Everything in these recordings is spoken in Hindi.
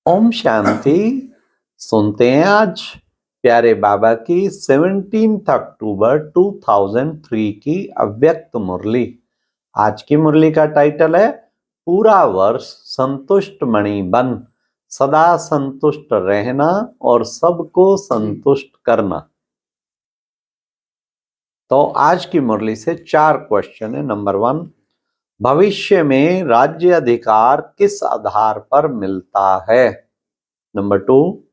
ओम शांति। सुनते हैं आज प्यारे बाबा की 17 अक्टूबर 2003 की अव्यक्त मुरली। आज की मुरली का टाइटल है पूरा वर्ष संतुष्ट मणि बन, सदा संतुष्ट रहना और सबको संतुष्ट करना। तो आज की मुरली से 4 क्वेश्चन है। नंबर 1, भविष्य में राज्य अधिकार किस आधार पर मिलता है? नंबर 2,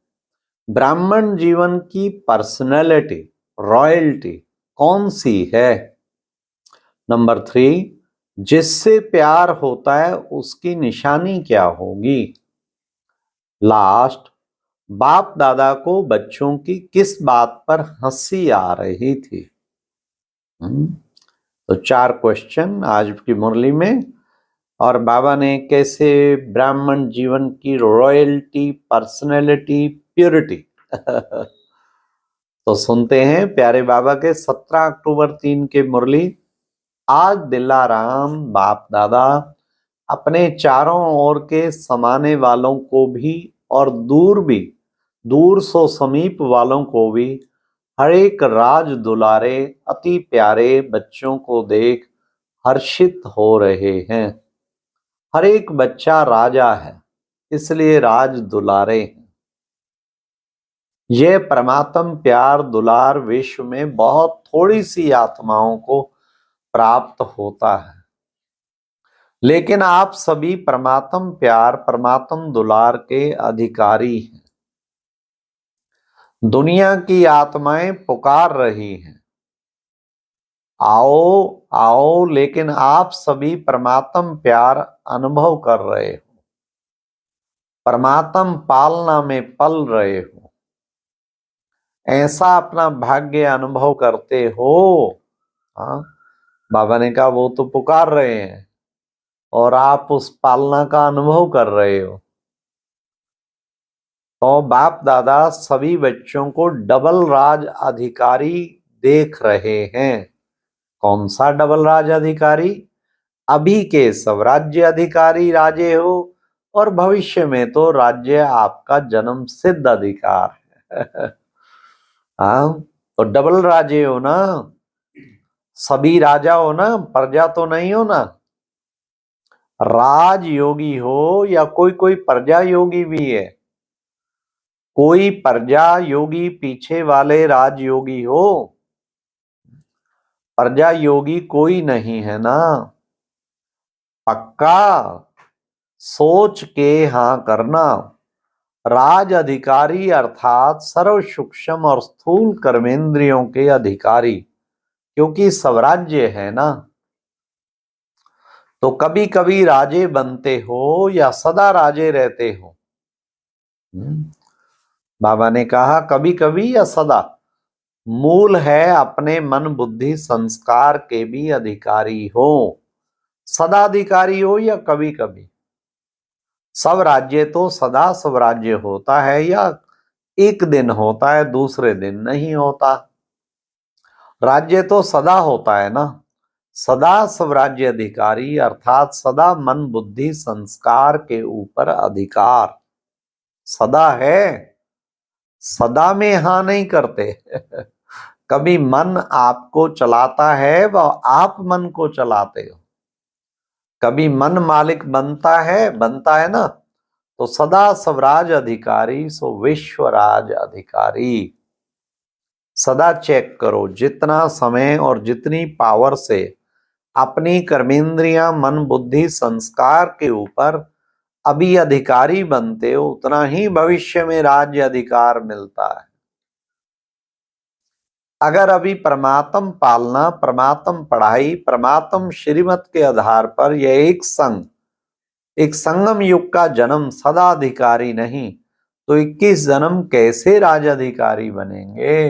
ब्राह्मण जीवन की पर्सनैलिटी, रॉयल्टी कौन सी है? नंबर 3, जिससे प्यार होता है उसकी निशानी क्या होगी? लास्ट, बाप दादा को बच्चों की किस बात पर हंसी आ रही थी? तो 4 क्वेश्चन आज की मुरली में। और बाबा ने कैसे ब्राह्मण जीवन की रॉयल्टी, पर्सनैलिटी, प्योरिटी तो सुनते हैं प्यारे बाबा के 17 अक्टूबर 3 के मुरली। आज दिलाराम बाप दादा अपने चारों ओर के समाने वालों को भी और दूर सो समीप वालों को भी हर एक राज दुलारे अति प्यारे बच्चों को देख हर्षित हो रहे हैं। हर एक बच्चा राजा है, इसलिए राज दुलारे हैं। यह परमात्म प्यार दुलार विश्व में बहुत थोड़ी सी आत्माओं को प्राप्त होता है, लेकिन आप सभी परमात्म प्यार, परमात्म दुलार के अधिकारी हैं। दुनिया की आत्माएं पुकार रही हैं, आओ आओ, लेकिन आप सभी परमात्म प्यार अनुभव कर रहे हो, परमात्म पालना में पल रहे हो, ऐसा अपना भाग्य अनुभव करते हो। हाँ, बाबा ने कहा वो तो पुकार रहे हैं और आप उस पालना का अनुभव कर रहे हो। तो बाप दादा सभी बच्चों को डबल राज अधिकारी देख रहे हैं। कौन सा डबल राज अधिकारी? अभी के सब राज्य अधिकारी राजे हो और भविष्य में तो राज्य आपका जन्म सिद्ध अधिकार है। हाँ, तो डबल राजे हो ना, सभी राजा हो ना, प्रजा तो नहीं हो ना। राज योगी हो या कोई प्रजा योगी भी है। कोई प्रजा योगी पीछे वाले राज योगी हो, प्रजा योगी कोई नहीं है ना। पक्का सोच के हाँ करना। राज अधिकारी अर्थात सर्व सूक्ष्म और स्थूल कर्मेंद्रियों के अधिकारी, क्योंकि स्वराज्य है ना। तो कभी कभी राजे बनते हो या सदा राजे रहते हो? बाबा ने कहा कभी कभी या सदा। मूल है अपने मन बुद्धि संस्कार के भी अधिकारी हो। सदा अधिकारी हो या कभी कभी। सब राज्य तो सदा स्वराज्य होता है या एक दिन होता है, दूसरे दिन नहीं होता। राज्य तो सदा होता है ना। सदा स्वराज्य अधिकारी अर्थात सदा मन बुद्धि संस्कार के ऊपर अधिकार सदा है। सदा में हाँ नहीं करते। कभी मन आपको चलाता है व आप मन को चलाते हो। कभी मन मालिक बनता है ना। तो सदा स्वराज अधिकारी सो विश्वराज अधिकारी। सदा चेक करो जितना समय और जितनी पावर से अपनी कर्मेंद्रियां, मन बुद्धि संस्कार के ऊपर अभी अधिकारी बनते हो, उतना ही भविष्य में राज्य अधिकार मिलता है। अगर अभी परमात्म पालना, परमात्म पढ़ाई, परमात्म श्रीमत के आधार पर यह एक संगम युग का जन्म सदा अधिकारी नहीं, तो 21 जन्म कैसे राजाधिकारी बनेंगे?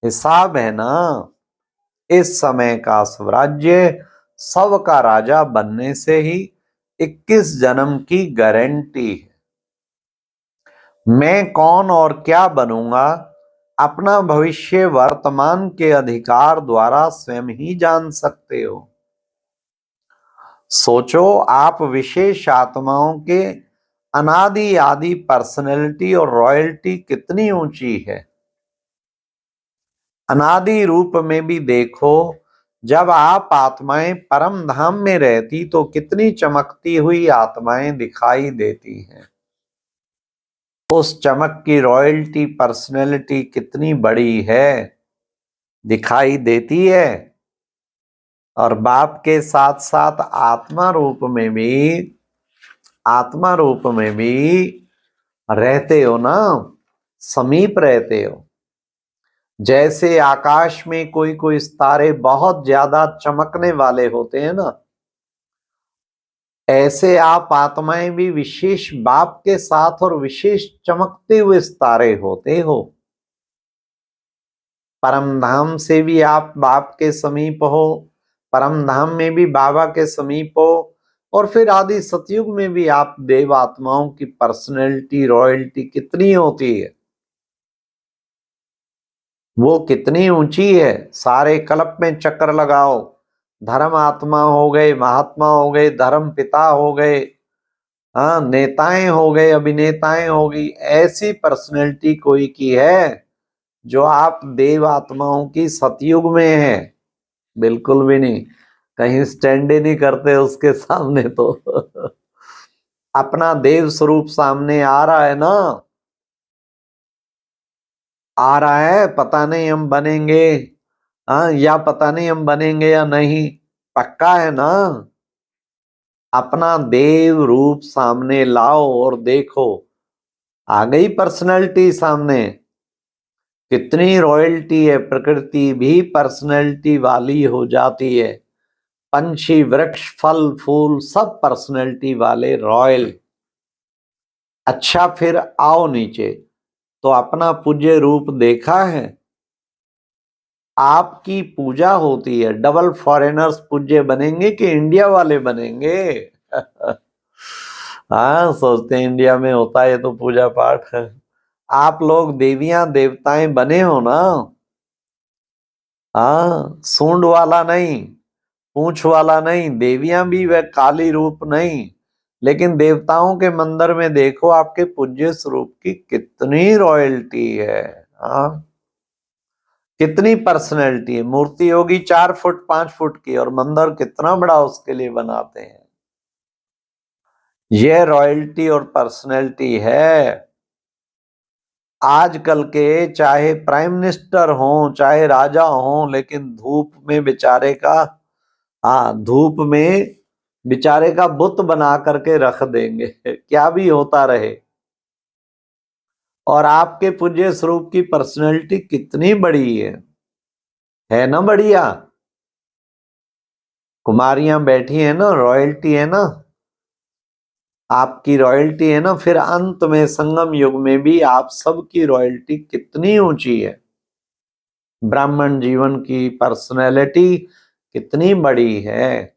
हिसाब है ना। इस समय का स्वराज्य सबका राजा बनने से ही 21 जन्म की गारंटी है। मैं कौन और क्या बनूंगा, अपना भविष्य वर्तमान के अधिकार द्वारा स्वयं ही जान सकते हो। सोचो, आप विशेष आत्माओं के अनादि आदि पर्सनैलिटी और रॉयल्टी कितनी ऊंची है। अनादि रूप में भी देखो, जब आप आत्माएं परम धाम में रहती तो कितनी चमकती हुई आत्माएं दिखाई देती हैं। उस चमक की रॉयल्टी पर्सनैलिटी कितनी बड़ी है, दिखाई देती है। और बाप के साथ साथ आत्मा रूप में भी रहते हो ना, समीप रहते हो। जैसे आकाश में कोई कोई तारे बहुत ज्यादा चमकने वाले होते हैं ना, ऐसे आप आत्माएं भी विशेष बाप के साथ और विशेष चमकते हुए तारे होते हो। परम धाम से भी आप बाप के समीप हो, परम धाम में भी बाबा के समीप हो, और फिर आदि सतयुग में भी आप देव आत्माओं की पर्सनैलिटी रॉयल्टी कितनी होती है, वो कितनी ऊंची है। सारे कल्प में चक्कर लगाओ, धर्म आत्मा हो गए, महात्मा हो गए, धर्म पिता हो गए, हाँ, नेताएं हो गए, अभिनेताएं हो गई, ऐसी पर्सनैलिटी कोई की है जो आप देव आत्माओं की सतयुग में है? बिल्कुल भी नहीं, कहीं स्टैंड ही नहीं करते उसके सामने तो अपना देव स्वरूप सामने आ रहा है ना, आ रहा है। पता नहीं हम बनेंगे, हाँ, या पता नहीं हम बनेंगे या नहीं, पक्का है ना। अपना देव रूप सामने लाओ और देखो, आ गई पर्सनैलिटी सामने। कितनी रॉयल्टी है, प्रकृति भी पर्सनैलिटी वाली हो जाती है। पंछी वृक्ष फल फूल सब पर्सनैलिटी वाले, रॉयल। अच्छा, फिर आओ नीचे, तो अपना पूज्य रूप देखा है। आपकी पूजा होती है, डबल फॉरेनर्स पूज्य बनेंगे कि इंडिया वाले बनेंगे? हाँ, सोचते हैं इंडिया में होता है तो पूजा पाठ है। आप लोग देवियां देवताएं बने हो ना, हाँ, सूंड वाला नहीं, पूंछ वाला नहीं, देवियां भी वह काली रूप नहीं, लेकिन देवताओं के मंदिर में देखो आपके पूज्य स्वरूप की कितनी रॉयल्टी है। हाँ, कितनी पर्सनैलिटी है। मूर्ति होगी 4 फुट 5 फुट की, और मंदिर कितना बड़ा उसके लिए बनाते हैं। यह रॉयल्टी और पर्सनैलिटी है। आजकल के चाहे प्राइम मिनिस्टर हो चाहे राजा हो, लेकिन धूप में बेचारे का, हाँ, धूप में बेचारे का बुत बना करके रख देंगे क्या भी होता रहे। और आपके पूज्य स्वरूप की पर्सनैलिटी कितनी बड़ी है ना, बढ़िया। कुमारियां बैठी है ना, रॉयल्टी है ना, आपकी रॉयल्टी है ना। फिर अंत में संगम युग में भी आप सबकी रॉयल्टी कितनी ऊंची है। ब्राह्मण जीवन की पर्सनैलिटी कितनी बड़ी है।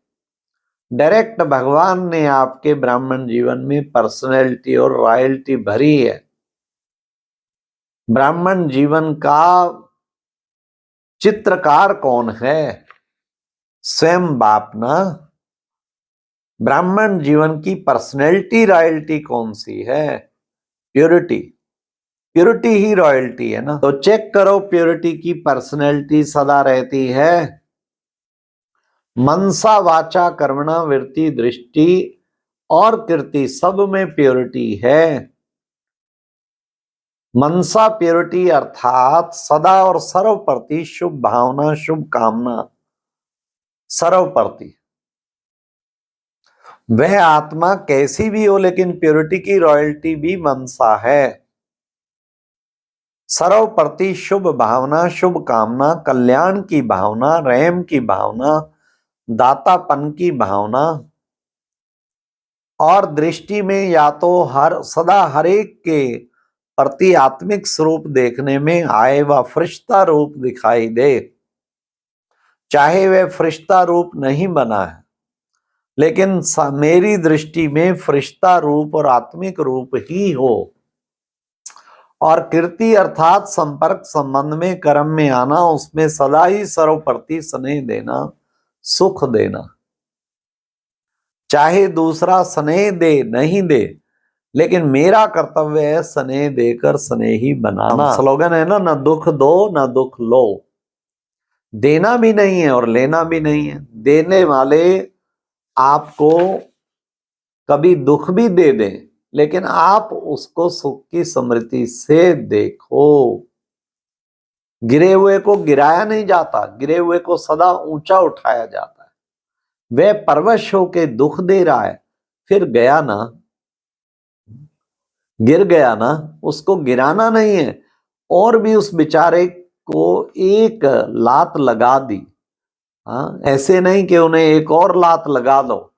डायरेक्ट भगवान ने आपके ब्राह्मण जीवन में पर्सनैलिटी और रॉयल्टी भरी है। ब्राह्मण जीवन का चित्रकार कौन है? स्वयं बाप ना। ब्राह्मण जीवन की पर्सनैलिटी रॉयल्टी कौन सी है? प्योरिटी। प्योरिटी ही रॉयल्टी है ना। तो चेक करो, प्योरिटी की पर्सनैलिटी सदा रहती है। मनसा वाचा कर्मणा वृत्ति दृष्टि और कीर्ति सब में प्योरिटी है। मनसा प्योरिटी अर्थात सदा और सर्वप्रति शुभ भावना शुभ कामना, सर्वप्रति। वह आत्मा कैसी भी हो, लेकिन प्योरिटी की रॉयल्टी भी मनसा है। सर्वप्रति शुभ भावना शुभ कामना, कल्याण की भावना, रहम की भावना, दातापन की भावना, और दृष्टि में या तो हर सदा हरेक के प्रति आत्मिक स्वरूप देखने में आए व फरिश्ता रूप दिखाई दे। चाहे वह फरिश्ता रूप नहीं बना है, लेकिन मेरी दृष्टि में फरिश्ता रूप और आत्मिक रूप ही हो। और कीर्ति अर्थात संपर्क संबंध में कर्म में आना, उसमें सदा ही सर्वप्रति स्नेह देना, सुख देना। चाहे दूसरा स्नेह दे नहीं दे, लेकिन मेरा कर्तव्य है स्नेह देकर स्नेही बनाना। स्लोगन है ना, न दुख दो न दुख लो। देना भी नहीं है और लेना भी नहीं है। देने वाले आपको कभी दुख भी दे दें, लेकिन आप उसको सुख की समृद्धि से देखो। गिरे हुए को गिराया नहीं जाता, गिरे हुए को सदा ऊंचा उठाया जाता है। वह परवश होके दुख दे रहा है, फिर गया ना, गिर गया ना, उसको गिराना नहीं है और भी उस बेचारे को एक लात लगा दी। हाँ, ऐसे नहीं कि उन्हें एक और लात लगा दो,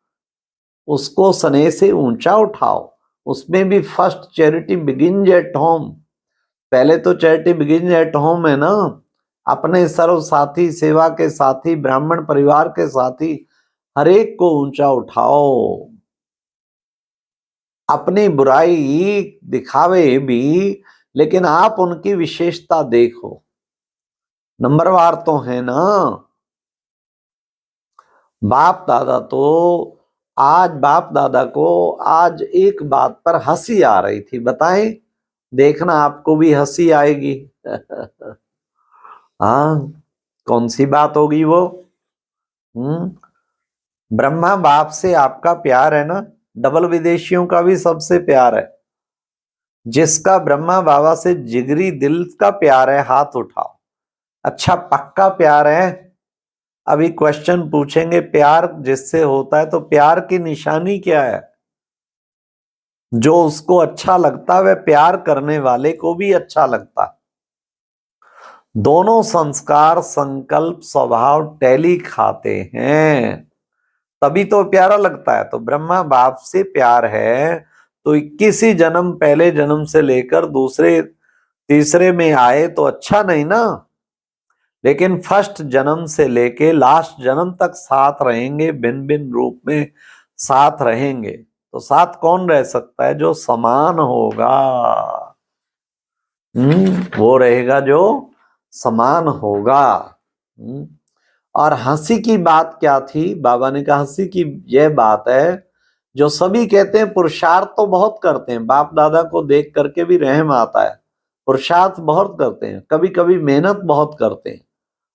उसको स्नेह से ऊंचा उठाओ। उसमें भी first charity begins at home. पहले तो चैरिटी बिगिंस एट होम है ना, अपने सर्व साथी, सेवा के साथी, ब्राह्मण परिवार के साथी, हर एक को ऊंचा उठाओ। अपनी बुराई दिखावे भी, लेकिन आप उनकी विशेषता देखो। नंबरवार तो है ना। बाप दादा को आज एक बात पर हंसी आ रही थी, बताएं? देखना आपको भी हंसी आएगी। हाँ, कौन सी बात होगी वो? ब्रह्मा बाप से आपका प्यार है ना, डबल विदेशियों का भी सबसे प्यार है। जिसका ब्रह्मा बाबा से जिगरी दिल का प्यार है, हाथ उठाओ। अच्छा, पक्का प्यार है? अभी क्वेश्चन पूछेंगे, प्यार जिससे होता है तो प्यार की निशानी क्या है? जो उसको अच्छा लगता है वह प्यार करने वाले को भी अच्छा लगता है। दोनों संस्कार, संकल्प, स्वभाव टैली खाते हैं, तभी तो प्यारा लगता है। तो ब्रह्मा बाप से प्यार है तो 21 जन्म, पहले जन्म से लेकर दूसरे तीसरे में आए तो अच्छा नहीं ना, लेकिन फर्स्ट जन्म से लेके लास्ट जन्म तक साथ रहेंगे, भिन्न भिन्न रूप में साथ रहेंगे। तो साथ कौन रह सकता है? जो समान होगा। वो रहेगा जो समान होगा। और हंसी की बात क्या थी? बाबा ने कहा हंसी की यह बात है, जो सभी कहते हैं पुरुषार्थ तो बहुत करते हैं, बाप दादा को देख करके भी रहम आता है, पुरुषार्थ बहुत करते हैं, कभी कभी मेहनत बहुत करते हैं,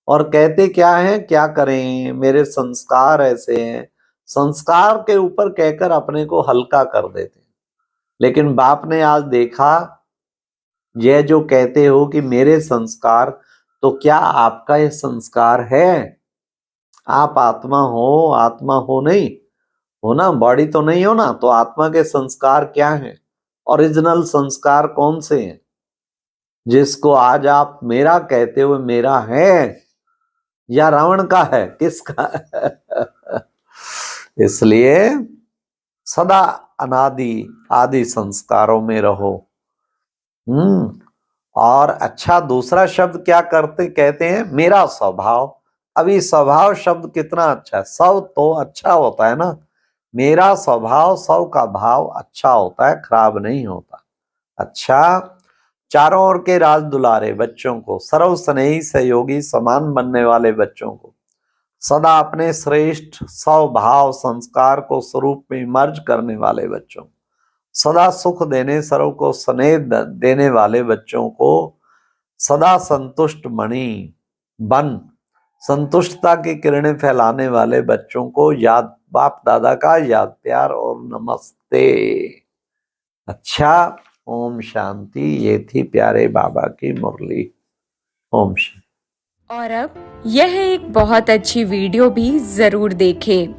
और कहते क्या है, क्या करें, मेरे संस्कार ऐसे हैं, संस्कार के ऊपर कहकर अपने को हल्का कर देते हैं। लेकिन बाप ने आज देखा, यह जो कहते हो कि मेरे संस्कार, तो क्या आपका यह संस्कार है? आप आत्मा हो नहीं हो ना, बॉडी तो नहीं हो ना, तो आत्मा के संस्कार क्या हैं? ओरिजिनल संस्कार कौन से हैं? जिसको आज आप मेरा कहते हुए, मेरा है या रावण का है, किसका है? इसलिए सदा अनादि आदि संस्कारों में रहो। और अच्छा, दूसरा शब्द क्या कहते हैं? मेरा स्वभाव। अभी स्वभाव शब्द कितना अच्छा है, सब तो अच्छा होता है ना। मेरा स्वभाव, सब का भाव अच्छा होता है, खराब नहीं होता। अच्छा, चारों ओर के राज दुलारे बच्चों को, सर्व स्नेही सहयोगी समान बनने वाले बच्चों को, सदा अपने श्रेष्ठ स्वभाव संस्कार को स्वरूप में मर्ज करने वाले बच्चों, सदा सुख देने, सर्व को स्नेह देने वाले बच्चों को, सदा संतुष्ट मणि बन संतुष्टता की किरणें फैलाने वाले बच्चों को याद, बाप दादा का याद, प्यार और नमस्ते। अच्छा, ओम शांति। ये थी प्यारे बाबा की मुरली। ओम शांति। और अब यह एक बहुत अच्छी वीडियो भी जरूर देखें।